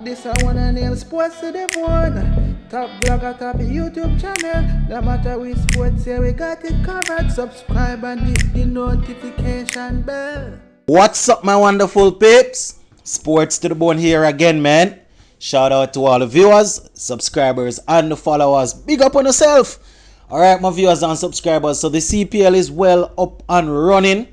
This I wanna nail sports to the bone. Top blogger, top YouTube channel. No matter which sports, here we got it covered. Subscribe and hit the notification bell. What's up, my wonderful peeps? Sports to the bone here again, man. Shout out to all the viewers, subscribers, and the followers. Big up on yourself. Alright, my viewers and subscribers. So the CPL is well up and running.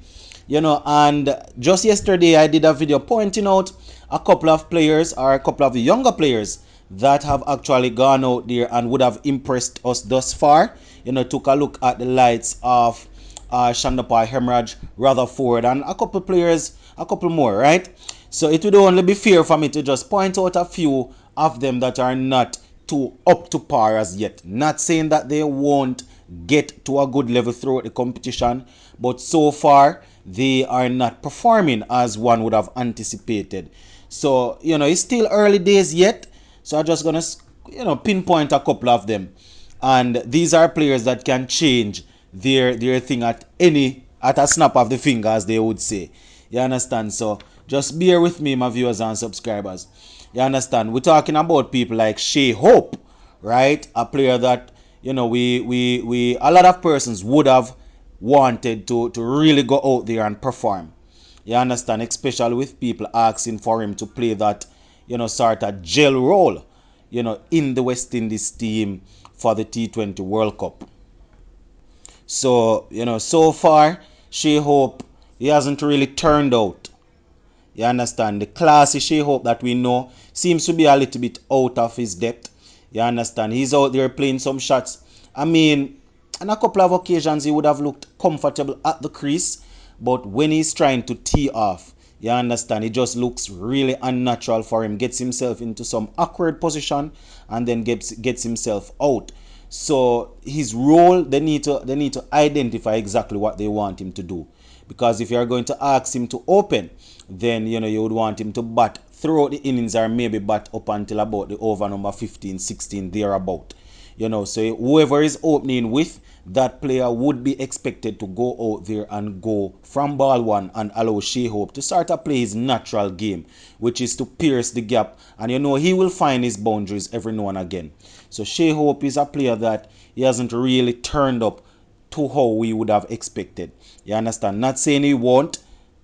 And just yesterday I did a video pointing out a couple of players, or a couple of the younger players, that have actually gone out there and would have impressed us thus far. Took a look at the lights of Shandapar, Hemorrhage, Rutherford, and a couple players, a couple more, right? So it would only be fair for me to just point out a few of them that are not too up to par as yet. Not saying that they won't get to a good level throughout the competition, but so far they are not performing as one would have anticipated. So it's still early days yet, so I'm just gonna pinpoint a couple of them, and these are players that can change their thing at a snap of the finger, as they would say. You understand? So just bear with me, my viewers and subscribers. You understand? We're talking about people like Shea Hope, right? A player that we a lot of persons would have wanted to really go out there and perform. You understand? Especially with people asking for him to play that sort of gel role in the West Indies team for the T20 World Cup. So so far Shea Hope, he hasn't really turned out. You understand? The classy Shea Hope that we know seems to be a little bit out of his depth. You understand? He's out there playing some shots. I mean, on a couple of occasions he would have looked comfortable at the crease, but when he's trying to tee off, you understand, it just looks really unnatural for him. Gets himself into some awkward position and then gets himself out. So his role, they need to identify exactly what they want him to do. Because if you're going to ask him to open, then you would want him to bat throughout the innings, or maybe bat up until about the over number 15, 16, thereabout. So whoever is opening with, that player would be expected to go out there and go from ball one and allow Shea Hope to start to play his natural game, which is to pierce the gap. And he will find his boundaries every now and again. So Shea Hope is a player that he hasn't really turned up to how we would have expected. You understand? Not saying he won't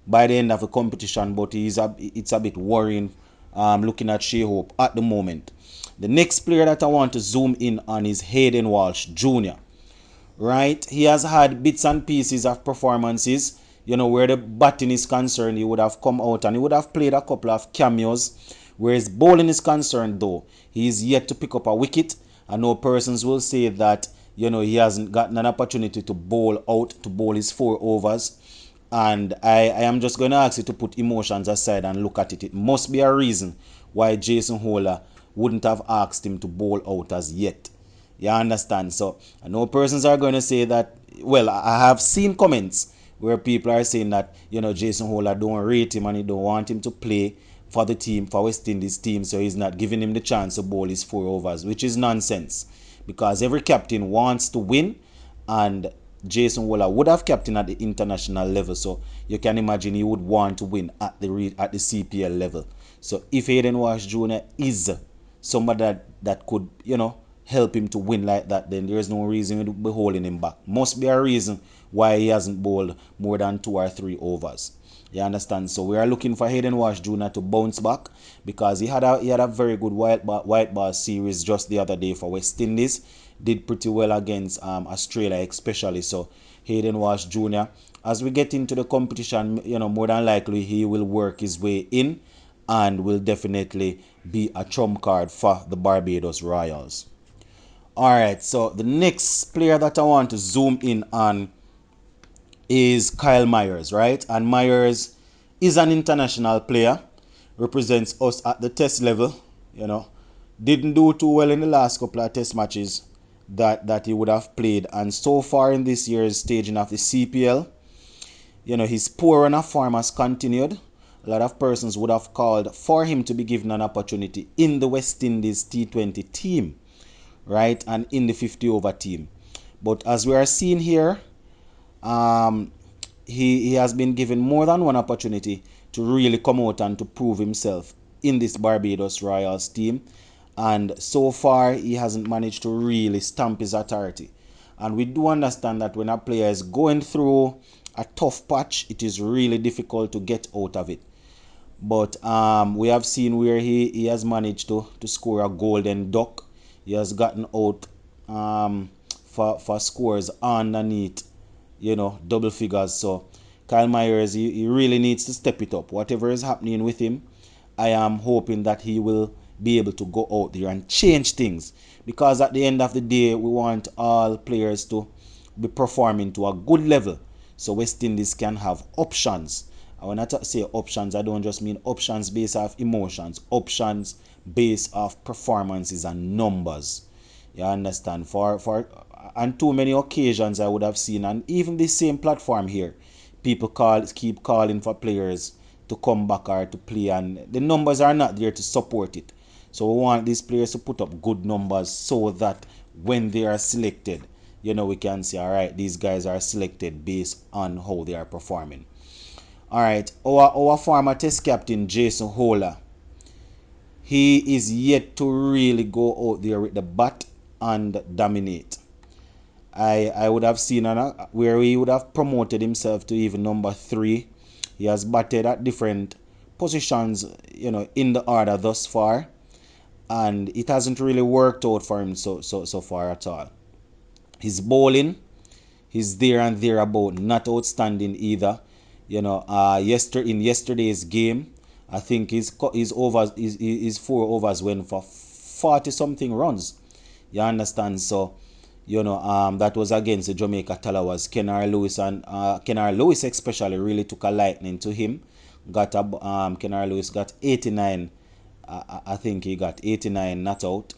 by the end of the competition, but it's a bit worrying looking at Shea Hope at the moment. The next player that I want to zoom in on is Hayden Walsh Jr. Right? He has had bits and pieces of performances, where the batting is concerned. He would have come out and he would have played a couple of cameos. Whereas bowling is concerned, though, he is yet to pick up a wicket. I know persons will say that he hasn't gotten an opportunity to bowl out, to bowl his 4 overs. And I am just going to ask you to put emotions aside and look at it. It must be a reason why Jason Holder wouldn't have asked him to bowl out as yet. You understand? So I know persons are going to say that, well, I have seen comments where people are saying that Jason Holder don't rate him and he don't want him to play for the team, for West Indies team, so he's not giving him the chance to bowl his 4 overs, which is nonsense, because every captain wants to win, and Jason Holder would have captained at the international level, so you can imagine he would want to win at the CPL level. So if Hayden Walsh Jr. is somebody that could help him to win like that, then there is no reason to be holding him back. Must be a reason why he hasn't bowled more than 2 or 3 overs. You understand? So we are looking for Hayden Walsh Jr. to bounce back, because he had a very good white ball series just the other day for West Indies. Did pretty well against Australia especially. So Hayden Walsh Jr., as we get into the competition, more than likely he will work his way in and will definitely be a trump card for the Barbados Royals. Alright, so the next player that I want to zoom in on is Kyle Myers, right? And Myers is an international player, represents us at the test level. Didn't do too well in the last couple of test matches that he would have played, and so far in this year's staging of the CPL, his poor run of form has continued. A lot of persons would have called for him to be given an opportunity in the West Indies T20 team, right, and in the 50 over team. But as we are seeing here, he has been given more than one opportunity to really come out and to prove himself in this Barbados Royals team, and so far he hasn't managed to really stamp his authority. And we do understand that when a player is going through a tough patch, it is really difficult to get out of it. But we have seen where he has managed to score a golden duck. He has gotten out for scores underneath, double figures. So Kyle Myers, he really needs to step it up. Whatever is happening with him, I am hoping that he will be able to go out there and change things. Because at the end of the day, we want all players to be performing to a good level. So West Indies can have options. And when I say options, I don't just mean options based off emotions. Options based off performances and numbers. You understand? And too many occasions I would have seen, and even this same platform here, people keep calling for players to come back or to play, and the numbers are not there to support it. So we want these players to put up good numbers so that when they are selected, we can say, all right, these guys are selected based on how they are performing. All right, our former test captain Jason Hola, he is yet to really go out there with the bat and dominate. I would have seen where he would have promoted himself to even number 3. He has batted at different positions, in the order thus far, and it hasn't really worked out for him so far at all. His bowling, he's there and thereabout, not outstanding either. In yesterday's game, I think his 4 overs went for 40 something runs. You understand? So, that was against the Jamaica Talawas. Kennar Lewis especially really took a liking to him. Kennar Lewis got 89. I think he got 89 not out.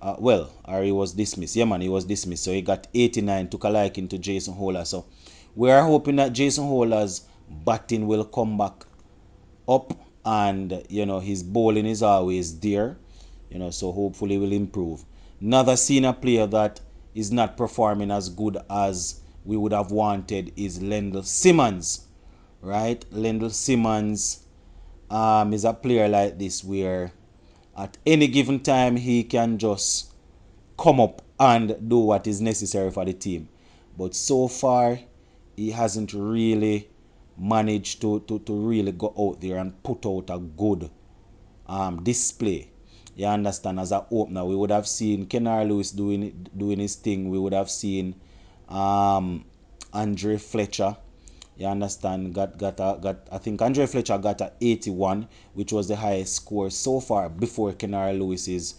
Or he was dismissed. Yeah, man, he was dismissed. So he got 89, took a liking to Jason Hola. So we are hoping that Jason Hola's batting will come back up, and his bowling is always there. So hopefully will improve. Another senior player that is not performing as good as we would have wanted is Lendl Simmons. Right? Lendl Simmons is a player like this where at any given time he can just come up and do what is necessary for the team. But so far, he hasn't really managed to really go out there and put out a good display. You understand? As an opener, we would have seen Kennar Lewis doing his thing. We would have seen Andre Fletcher. You understand? I think Andre Fletcher got a 81, which was the highest score so far before Kennar Lewis's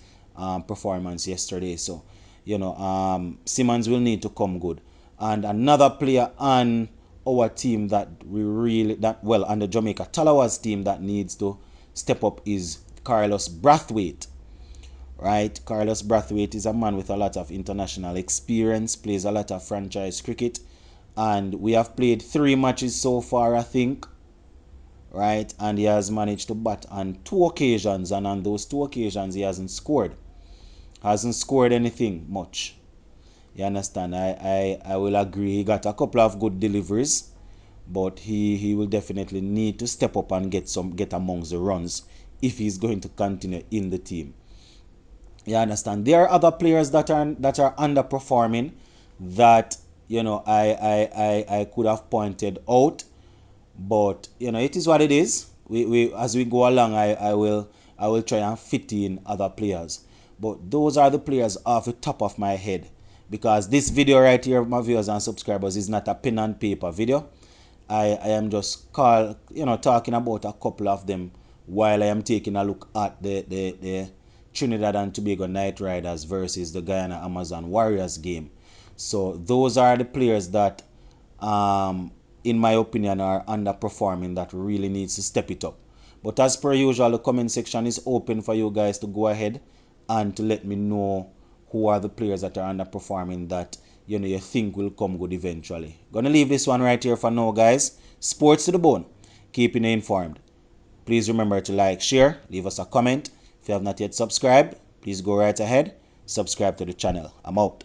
performance yesterday. So, Simmons will need to come good. And another player on our team on the Jamaica Talawas team that needs to step up is Carlos Brathwaite. Right? Carlos Brathwaite is a man with a lot of international experience, plays a lot of franchise cricket, and we have played 3 matches so far, I think. Right? And he has managed to bat on 2 occasions, and on those 2 occasions he hasn't scored. Hasn't scored anything much. You understand? I will agree. He got a couple of good deliveries, but he will definitely need to step up and get amongst the runs if he's going to continue in the team. You understand? There are other players that are underperforming that I could have pointed out, but it is what it is. We as we go along, I will try and fit in other players. But those are the players off the top of my head, because this video right here, my viewers and subscribers, is not a pen and paper video. I am just talking about a couple of them while I am taking a look at the Trinidad and Tobago Knight Riders versus the Guyana Amazon Warriors game. So those are the players that, in my opinion, are underperforming, that really needs to step it up. But as per usual, the comment section is open for you guys to go ahead and to let me know who are the players that are underperforming that you think will come good eventually. Gonna leave this one right here for now, guys. Sports to the bone, keeping you informed. Please remember to like, share, leave us a comment. If you have not yet subscribed, please go right ahead, subscribe to the channel. I'm out.